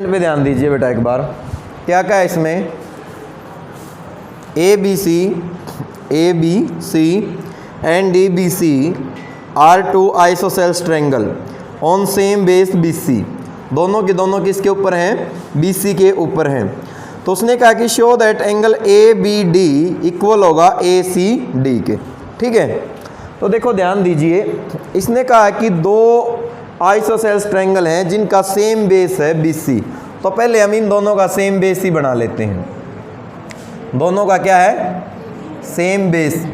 पे ध्यान दीजिए बेटा एक बार, क्या क्या है इसमें, A B C and D B C are two isosceles triangle on same base B C, दोनों के दोनों किसके ऊपर हैं, बी सी के ऊपर हैं। तो उसने कहा कि show that angle A B D equal होगा ए सी डी के। ठीक है, तो देखो ध्यान दीजिए, इसने कहा कि दो आइसोसेल्स ट्रायंगल हैं जिनका सेम बेस है बी सी। तो पहले हम इन दोनों का सेम बेस ही बना लेते हैं। दोनों का क्या है, सेम बेस।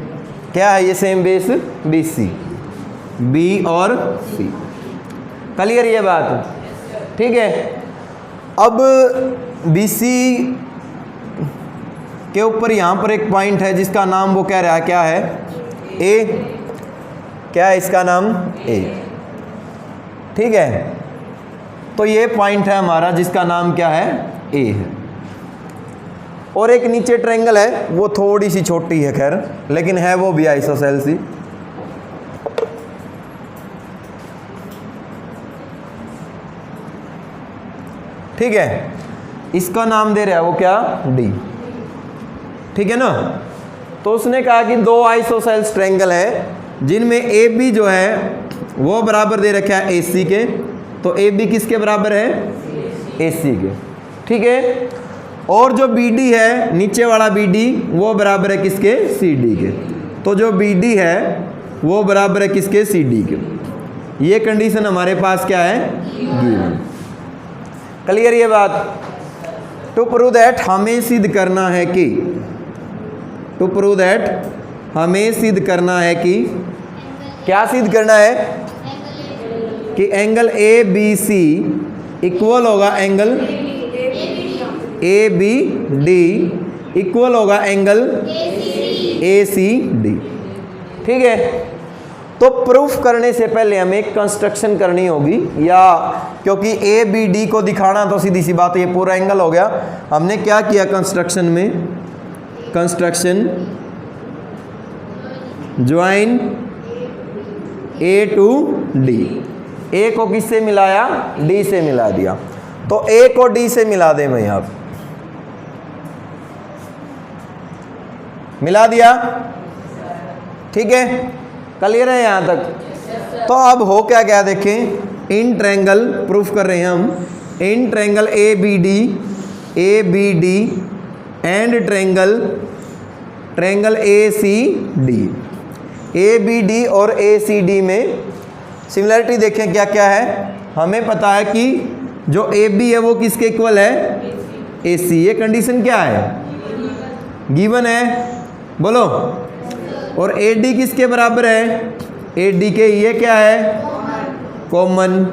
क्या है ये same base, B C, B और सी। क्लियर ये बात, ठीक है। अब बी सी के ऊपर यहाँ पर एक पॉइंट है जिसका नाम वो कह रहा है क्या है, ए। क्या है इसका नाम, ए। ठीक है, तो ये पॉइंट है हमारा जिसका नाम क्या है, ए है। और एक नीचे ट्रायंगल है, वो थोड़ी सी छोटी है खैर, लेकिन है वो भी आइसोसेल्स ही। ठीक है, इसका नाम दे रहा है वो क्या, डी। ठीक है ना। तो उसने कहा कि दो आइसोसेल्स ट्रायंगल है जिनमें ए बी जो है वो बराबर दे रखा है ए सी के। तो ए बी किसके बराबर है, ए सी के। ठीक है, और जो बी डी है नीचे वाला बी डी वो बराबर है किसके, सी डी के। तो जो बी डी है वो बराबर है किसके, सी डी के। ये कंडीशन हमारे पास क्या है, गिवन। क्लियर ये बात। टू प्रूव दैट हमें सिद्ध करना है कि, टू प्रूव दैट हमें सिद्ध करना है कि, क्या सिद्ध करना है, कि angle A B C equal होगा angle A B D equal होगा एंगल ए सी डी। ठीक है, तो प्रूफ करने से पहले हमें एक कंस्ट्रक्शन करनी होगी, या क्योंकि ए बी डी को दिखाना तो सीधी सी बात है, ये पूरा एंगल हो गया। हमने क्या किया कंस्ट्रक्शन में, construction join A to D. A को किससे मिलाया, डी से मिला दिया। तो ए को डी से मिला दे, मैं यहां मिला दिया। ठीक है, क्लियर है यहां तक। तो अब हो क्या गया देखें, इन ट्रायंगल प्रूफ कर रहे हैं हम, in triangle A B D and triangle A C D. A B D और ए सी डी में सिमिलरिटी देखें क्या क्या है। हमें पता है कि जो ए बी है वो किसके इक्वल है, ए सी। ये कंडीशन क्या है, गिवन है, बोलो। और ए डी किसके बराबर है, ए डी के। ये क्या है, कॉमन।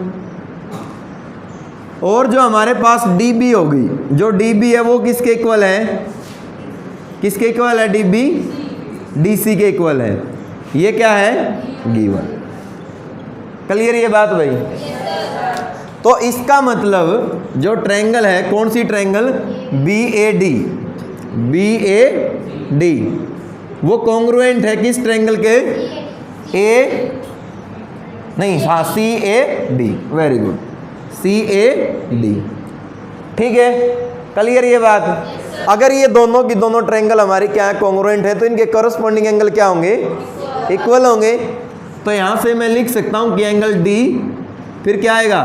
और जो हमारे पास डी बी होगी, जो डी बी है वो किसके इक्वल है, किसके इक्वल है, डी बी डी सी के इक्वल है। ये क्या है, गिवन। क्लियर ये बात भाई। तो इसका मतलब जो ट्रायंगल है, कौन सी ट्रायंगल, बी ए डी, वो कॉन्ग्रुएंट है किस ट्रायंगल के, ए नहीं, हाँ, C A D. Very good, C A D. ठीक है, क्लियर ये बात। अगर ये दोनों की दोनों ट्रायंगल हमारी क्या है, कॉन्ग्रुएंट है, तो इनके कॉरस्पॉन्डिंग एंगल क्या होंगे, इक्वल होंगे। तो यहां से मैं लिख सकता हूं कि एंगल डी, फिर क्या आएगा,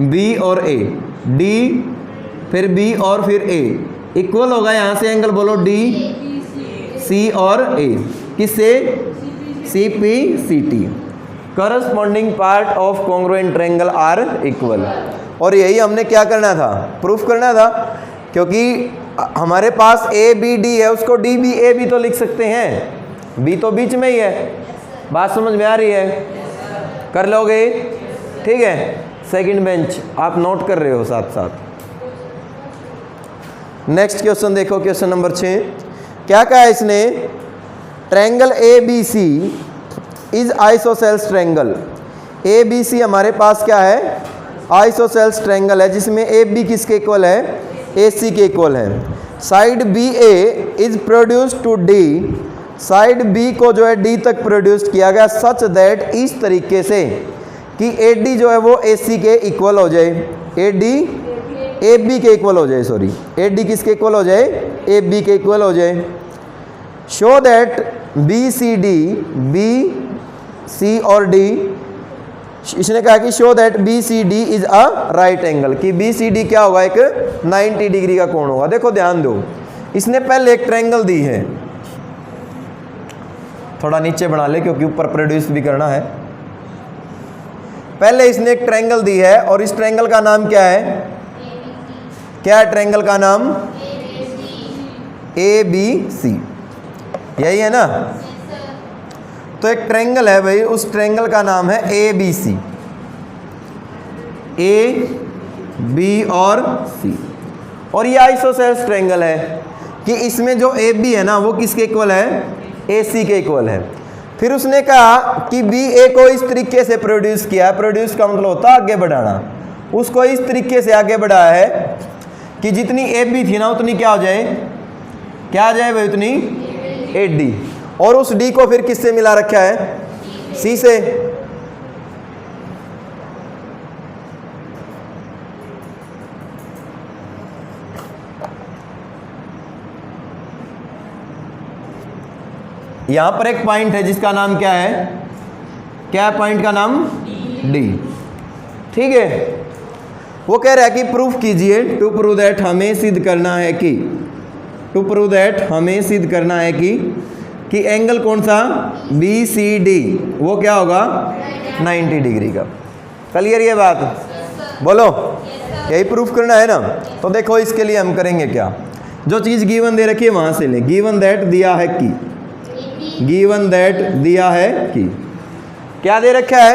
बी और ए, डी फिर बी और फिर ए, इक्वल होगा। यहां से एंगल बोलो डी सी और ए, किससे, C P C T. Corresponding part of congruent triangle are equal. और यही हमने क्या करना था, प्रूफ करना था। क्योंकि हमारे पास ए बी डी है, उसको डी बी ए भी तो लिख सकते हैं, बी तो बीच में ही है। बात समझ में आ रही है, कर लोगे। ठीक है, सेकंड बेंच आप नोट कर रहे हो साथ साथ। नेक्स्ट क्वेश्चन देखो, क्वेश्चन नंबर 6। क्या कहा है इसने, triangle A B C is isosceles triangle. A B C हमारे पास क्या है, आइसोसेल्स ट्रायंगल है, जिसमें ए बी किसके इक्वल है, ए सी के इक्वल है। Side B A is produced to D, side B को जो है डी तक प्रोड्यूस किया गया, सच दैट, इस तरीके से कि ए डी जो है वो ए सी के इक्वल हो जाए। ए डी ए बी के इक्वल हो जाए, सॉरी ए डी किसके इक्वल हो जाए, ए बी के इक्वल हो जाए। Show that B C D, B C और डी, इसने कहा कि show that B C D is a right angle, कि बी सी डी क्या होगा, एक 90 डिग्री का कोण होगा। देखो ध्यान दो, इसने पहले एक ट्रायंगल दी है, थोड़ा नीचे बना ले क्योंकि ऊपर प्रोड्यूस भी करना है। पहले इसने एक ट्रायंगल दी है और इस ट्रायंगल का नाम क्या है, क्या है ट्रायंगल का नाम, ए बी सी, यही है ना। तो एक ट्रायंगल है भाई, उस ट्रायंगल का नाम है ए बी सी, ए बी और सी। और ये आइसोसेलेस ट्रायंगल है कि इसमें जो ए बी है ना वो किसके इक्वल है, ए सी के इक्वल है। फिर उसने कहा कि बी ए को इस तरीके से प्रोड्यूस किया है, प्रोड्यूस का मतलब होता है आगे बढ़ाना, उसको इस तरीके से आगे बढ़ाया है कि जितनी ए बी थी ना उतनी क्या हो जाए, क्या आ जाए भाई, उतनी ए डी। और उस डी को फिर किससे मिला रखा है, सी से। यहां पर एक पॉइंट है जिसका नाम क्या है, क्या है पॉइंट का नाम, डी। ठीक है, वो कह रहा है कि प्रूफ कीजिए, टू प्रूव दैट, हमें सिद्ध करना है कि, टू प्रूव दैट हमें सिद्ध करना है कि एंगल कौन सा, बी सी डी, वो क्या होगा 90 डिग्री का। क्लियर ये बात, बोलो यही प्रूफ करना है ना। तो देखो इसके लिए हम करेंगे क्या, जो चीज़ गिवन दे रखी है वहां से ले। गिवन दैट दिया है कि, गिवन दैट दिया है कि, क्या दे रखा है,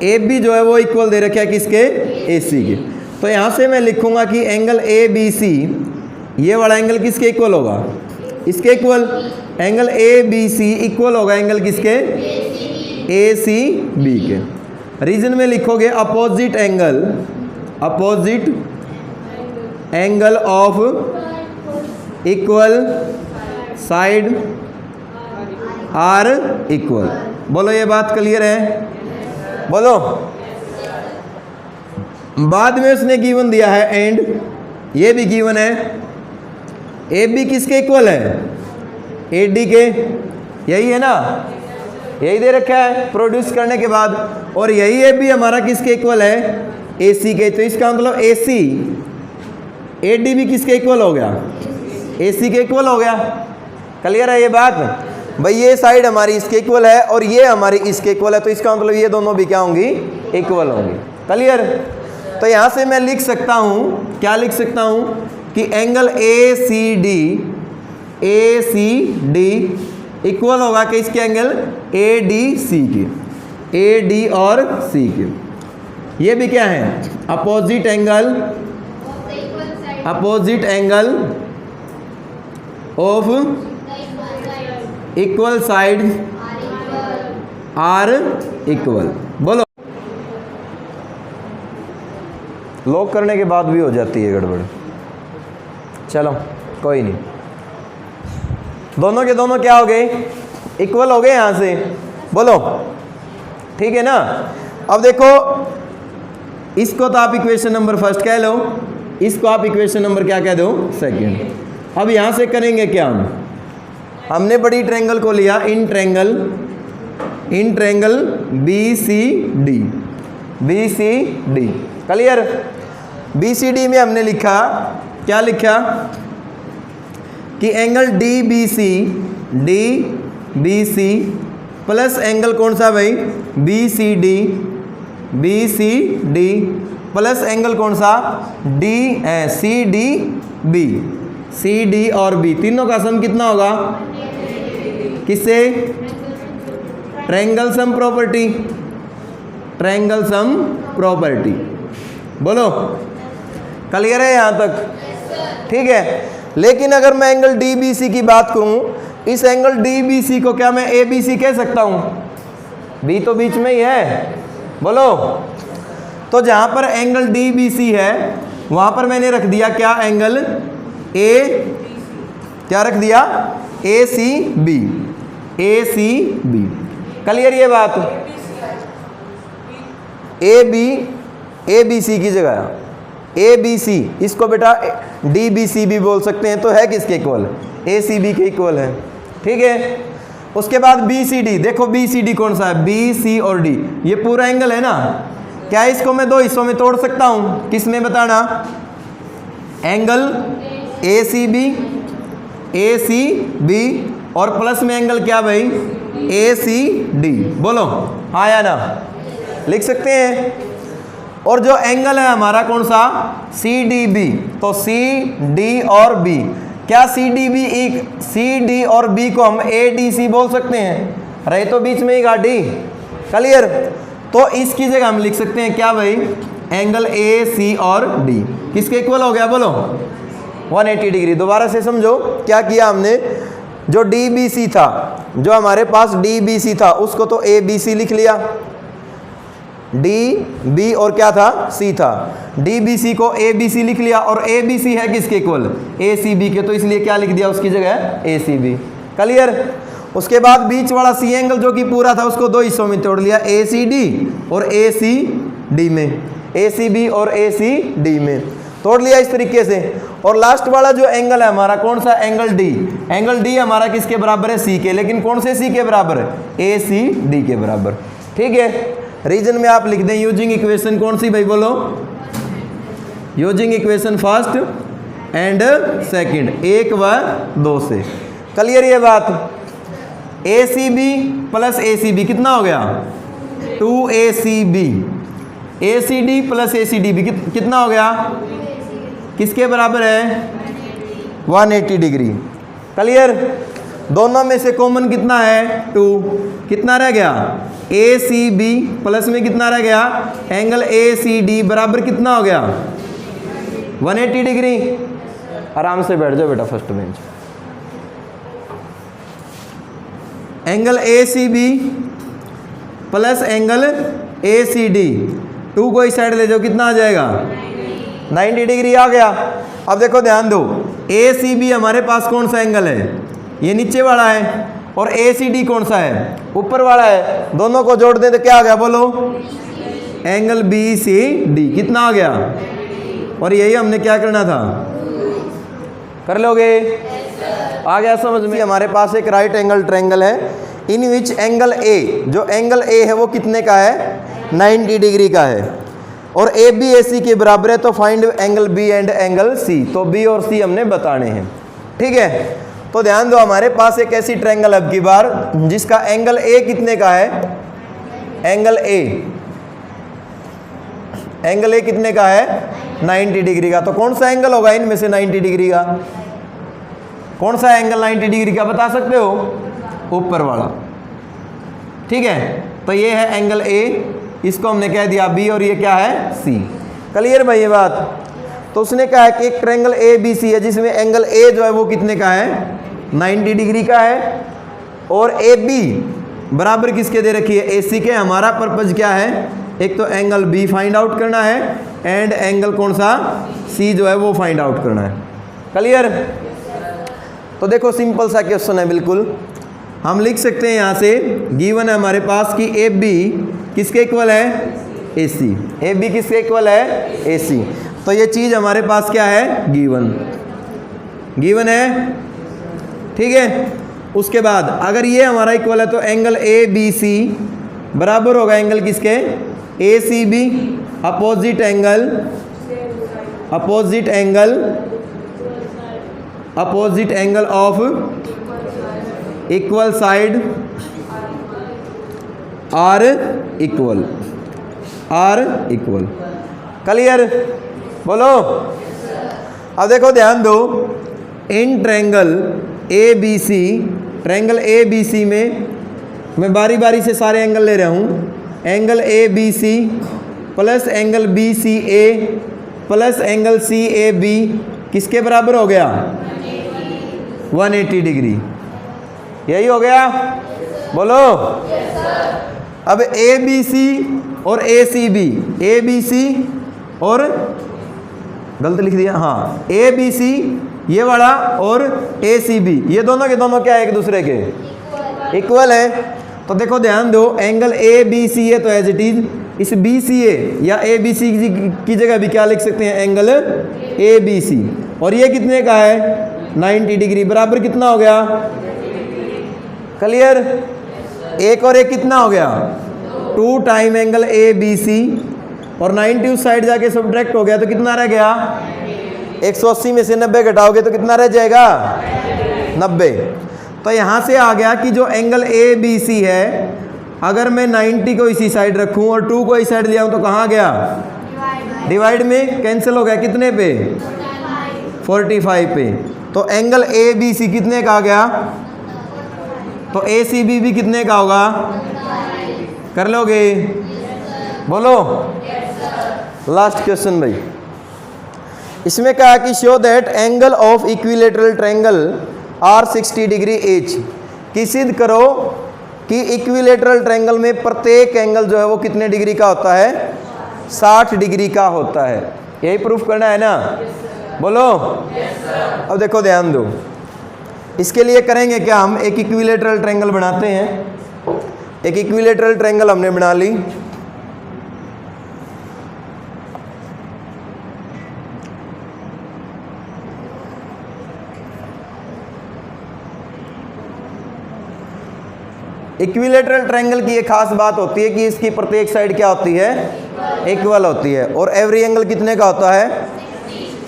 ए बी जो है वो इक्वल दे रखा है किसके, ए सी के। तो यहाँ से मैं लिखूंगा कि एंगल ए बी सी, ये वाला एंगल किसके इक्वल होगा, इसके equal. Angle A B C equal होगा एंगल किसके, ए सी बी के। रीजन में लिखोगे opposite angle, opposite angle of equal side are equal. बोलो ये बात क्लियर है, बोलो। बाद में उसने गिवन दिया है एंड, ये भी गिवन है, ए बी किसके इक्वल है, ए डी के, यही है ना, यही दे रखा है प्रोड्यूस करने के बाद। और यही ए बी हमारा किसके इक्वल है, ए सी के। तो इसका मतलब ए सी ए डी भी किसके इक्वल हो गया, ए सी के इक्वल हो गया। क्लियर है ये बात भाई, ये साइड हमारी इसके इक्वल है और ये हमारी इसके इक्वल है, तो इसका मतलब ये दोनों भी क्या होंगी, इक्वल होंगी। क्लियर। तो यहाँ से मैं लिख सकता हूँ, क्या लिख सकता हूँ कि angle A C D equal होगा कि इसके एंगल ए डी सी के, ए डी और सी के। ये भी क्या है, opposite angle, opposite angle of equal side are equal. बोलो, लॉक करने के बाद भी हो जाती है गड़बड़, चलो कोई नहीं। दोनों के दोनों क्या हो गए, इक्वल हो गए यहां से, बोलो ठीक है ना। अब देखो इसको तो आप इक्वेशन नंबर फर्स्ट कह लो, इसको आप इक्वेशन नंबर क्या कह दो, सेकंड। अब यहां से करेंगे क्या, हमने बड़ी ट्रायंगल को लिया, in triangle B C D, B C D. Clear. B C D में हमने लिखा, क्या लिखा कि angle D B C plus angle कौन सा भाई, B C D plus angle कौन सा, D C D B, C D और बी तीनों का सम कितना होगा, किससे, triangle sum property, triangle sum property. बोलो क्लियर है यहां तक, ठीक है। लेकिन अगर मैं एंगल डी बी सी की बात करूं, इस एंगल डी बी सी को क्या मैं ए बी सी कह सकता हूं, बी तो बीच में ही है, बोलो। तो जहां पर एंगल डी बी सी है वहां पर मैंने रख दिया क्या, एंगल ए, क्या रख दिया, ए C B, A C B. Clear ये बात, ए बी सी की जगह ए बी सी, इसको बेटा डी बी सी भी बोल सकते हैं, तो है किसके इक्वल? ए सी बी के इक्वल है। ठीक है, उसके बाद बी सी डी, देखो बी सी डी कौन सा है? बी सी और डी, ये पूरा एंगल है ना। क्या इसको मैं दो हिस्सों में तोड़ सकता हूं? किस में बताना? एंगल ए सी बी और प्लस में एंगल क्या भाई? ए सी डी। बोलो हाँ या ना? लिख सकते हैं। और जो एंगल है हमारा कौन सा? सी डी बी, तो सी डी और बी, क्या सी डी बी एक, सी डी और बी को हम ए डी सी बोल सकते हैं? रहे तो बीच में ही गाड़ी। क्लियर? तो इसकी जगह हम लिख सकते हैं क्या भाई? एंगल ए सी और डी किसके इक्वल हो गया? बोलो 180 डिग्री। दोबारा से समझो क्या किया हमने। जो डी बी सी था, जो हमारे पास डी बी सी था, उसको तो ए बी सी लिख लिया। डी बी और क्या था? सी था। डी बी सी को ए बी सी लिख लिया, और ए बी सी है किसके इक्वल? ए सी बी के, तो इसलिए क्या लिख दिया उसकी जगह? ए सी बी। क्लियर? उसके बाद बीच वाला सी एंगल जो कि पूरा था उसको दो हिस्सों में तोड़ लिया, ए सी डी और ए सी डी में, ए सी बी और ए सी डी में तोड़ लिया इस तरीके से। और लास्ट वाला जो एंगल है हमारा कौन सा? Angle D. एंगल डी हमारा किसके बराबर है? सी के, लेकिन कौन से सी के बराबर है? ए सी डी के बराबर। ठीक है, रीजन में आप लिख दें यूजिंग इक्वेशन कौन सी भाई? बोलो using equation first and second, 1 व 2 से। क्लियर ये बात? A C B plus A C B कितना हो गया? 2AC B. A C D plus A C D B कितना हो गया? किसके बराबर है? 180 डिग्री। क्लियर? दोनों में से कॉमन कितना है? 2। कितना रह गया? ए सी बी प्लस में कितना रह गया? एंगल ए सी डी बराबर कितना हो गया? 180 डिग्री। आराम से बैठ जाओ बेटा first bench. Angle A C B plus angle A C D, 2 को इस साइड ले जाओ, कितना आ जाएगा? 90 डिग्री आ गया। अब देखो ध्यान दो, ए सी बी हमारे पास कौन सा एंगल है? ये नीचे वाला है। और ए सी डी कौन सा है? ऊपर वाला है। दोनों को जोड़ दें तो क्या आ गया? बोलो एंगल बी सी डी। कितना आ गया? और यही हमने क्या करना था? कर लोगे? आ गया समझ में? हमारे पास एक राइट एंगल ट्रायंगल है, इन विच एंगल ए, जो एंगल ए है वो कितने का है? 90 डिग्री का है। और ए बी ए सी के बराबर है, तो find angle B and angle C. तो बी और सी हमने बताने हैं। ठीक है, तो ध्यान दो, हमारे पास एक ऐसी ट्रायंगल अब की बार जिसका एंगल ए कितने का है? एंगल ए कितने का है? 90 डिग्री का। तो कौन सा एंगल होगा इनमें से 90 डिग्री का? कौन सा एंगल 90 डिग्री का बता सकते हो? ऊपर वाला। ठीक है, तो ये है एंगल ए, इसको हमने कह दिया बी, और ये क्या है? सी। क्लियर भाई ये बात? तो उसने कहा है कि एक ट्रायंगल ए बी सी है जिसमें एंगल ए जो है वो कितने का है? 90 डिग्री का है। और ए बी बराबर किसके दे रखी है? ए सी के। हमारा पर्पज क्या है? एक तो एंगल बी फाइंड आउट करना है, एंड एंगल कौन सा? सी जो है वो फाइंड आउट करना है। क्लियर? तो देखो सिंपल सा क्वेश्चन है बिल्कुल। हम लिख सकते हैं यहाँ से, गिवन है हमारे पास कि ए बी किसके इक्वल है? ए सी। ए बी किसके इक्वल है? ए सी। तो ये चीज़ हमारे पास क्या है? गिवन है। ठीक है, उसके बाद अगर ये हमारा इक्वल है तो एंगल ए बी सी बराबर होगा एंगल किसके? A C B. Opposite angle of equal side are equal. Clear? बोलो। अब देखो ध्यान दो, in triangle A B C, triangle A B C में मैं बारी बारी से सारे एंगल ले रहा हूँ। Angle A B C plus angle B C A plus angle C A B किसके बराबर हो गया? 180 डिग्री। यही हो गया? बोलो। अब ए बी सी और A C B, A B C और गलत लिख दिया, हाँ, ए बी सी ये वाला और ए सी बी, ये दोनों के दोनों क्या है? एक दूसरे के इक्वल है। तो देखो ध्यान दो, एंगल ए बी सी है तो एज इट इज इस BCA या ABC की जगह भी क्या लिख सकते हैं, एंगल ABC। और ये कितने का है, 90 डिग्री, बराबर कितना हो गया, क्लियर। एक और एक कितना हो गया, 2 टाइम एंगल ABC, और 90 उस साइड जाके सब्ट्रैक्ट हो गया तो कितना रह गया, 180 में से 90 घटाओगे तो कितना रह जाएगा, 90। तो यहाँ से आ गया कि जो एंगल ABC है, अगर मैं 90 को इसी साइड रखूं और 2 को इस साइड ले आऊं तो कहाँ गया, डिवाइड में कैंसिल हो गया, कितने पे, 45 पे। तो एंगल ABC कितने का आ गया, तो ACB भी कितने का होगा, कर लोगे, बोलो। लास्ट क्वेश्चन भाई, इसमें कहा कि show that angle of equilateral triangle are 60 degree each, कि सिद्ध करो कि इक्विलेटरल ट्रायंगल में प्रत्येक एंगल जो है वो कितने डिग्री का होता है, 60 डिग्री का होता है। यही प्रूफ करना है ना, बोलो। अब देखो ध्यान दो, इसके लिए करेंगे क्या, हम एक इक्विलेटरल ट्रायंगल बनाते हैं। एक इक्विलेटरल ट्रायंगल हमने बना ली, इक्विलेटरल ट्रायंगल की एक खास बात होती है कि इसकी प्रत्येक साइड क्या होती है, इक्वल होती है, और एवरी एंगल कितने का होता है,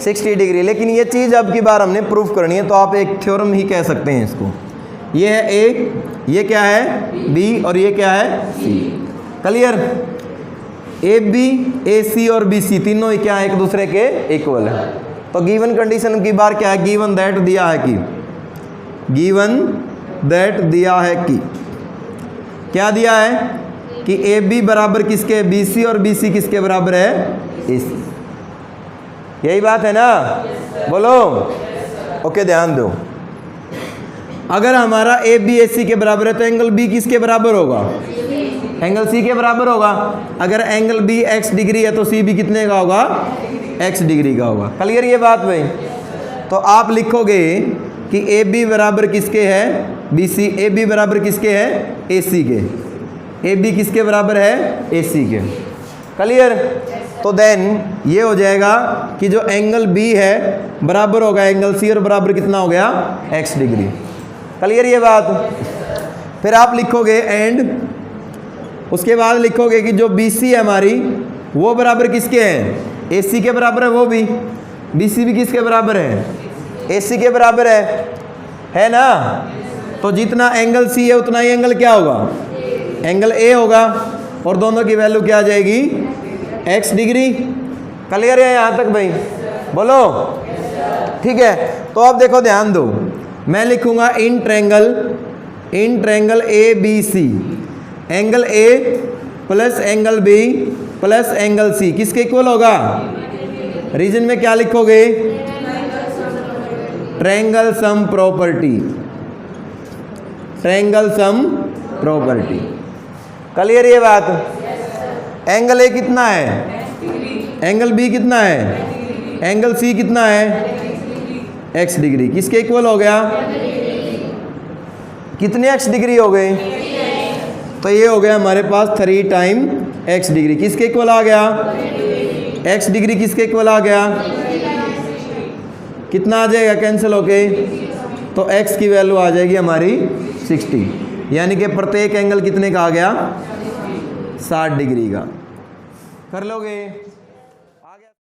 60 डिग्री। लेकिन ये चीज़ अब की बार हमने प्रूफ करनी है, तो आप एक थ्योरम ही कह सकते हैं इसको। ये है ए, ये क्या है बी, और ये क्या है सी, क्लियर। AB, AC और BC तीनों ही क्या है, एक दूसरे के इक्वल है। तो गिवन कंडीशन की बार क्या है, गिवन दैट दिया है कि, गिवन दैट दिया है कि, क्या दिया है कि AB बराबर किसके, BC, और BC किसके बराबर है, AC। यही बात है ना, बोलो। ओके, ध्यान दो, अगर हमारा AB AC के बराबर है तो एंगल B किसके बराबर होगा, एंगल C के बराबर होगा। अगर एंगल B x डिग्री है तो C भी कितने का होगा, x डिग्री का होगा। क्लियर ये बात भाई। तो आप लिखोगे कि AB बराबर किसके है, BC, AB बराबर किसके है, AC के, AB किसके बराबर है, AC के, क्लियर। तो देन ये हो जाएगा कि जो एंगल B है बराबर होगा एंगल C, और बराबर कितना हो गया, x डिग्री। क्लियर ये बात। फिर आप लिखोगे एंड, उसके बाद लिखोगे कि जो BC है हमारी वो बराबर किसके हैं, AC के बराबर है, वो भी BC भी किसके बराबर है, AC के बराबर है ना। तो जितना एंगल C है उतना ही एंगल क्या होगा, एंगल A होगा, और दोनों की वैल्यू क्या आ जाएगी, x डिग्री। क्लियर है यहाँ तक भाई, बोलो। ठीक है, तो अब देखो ध्यान दो, मैं लिखूंगा in triangle ABC, angle A plus angle B plus angle C किसके इक्वल होगा, रीजन में क्या लिखोगे, triangle sum property, triangle sum property. Clear ये बात। एंगल A कितना है, एंगल B कितना है, एंगल C कितना है, x डिग्री, किसके इक्वल हो गया, कितने x डिग्री हो गए, तो ये हो गया हमारे पास 3 टाइम x डिग्री, किसके इक्वल आ गया, x डिग्री किसके इक्वल आ गया, कितना आ जाएगा कैंसिल होके, तो x की वैल्यू आ जाएगी हमारी 60, यानी कि प्रत्येक एंगल कितने का आ गया, 60 डिग्री का। कर लोगे।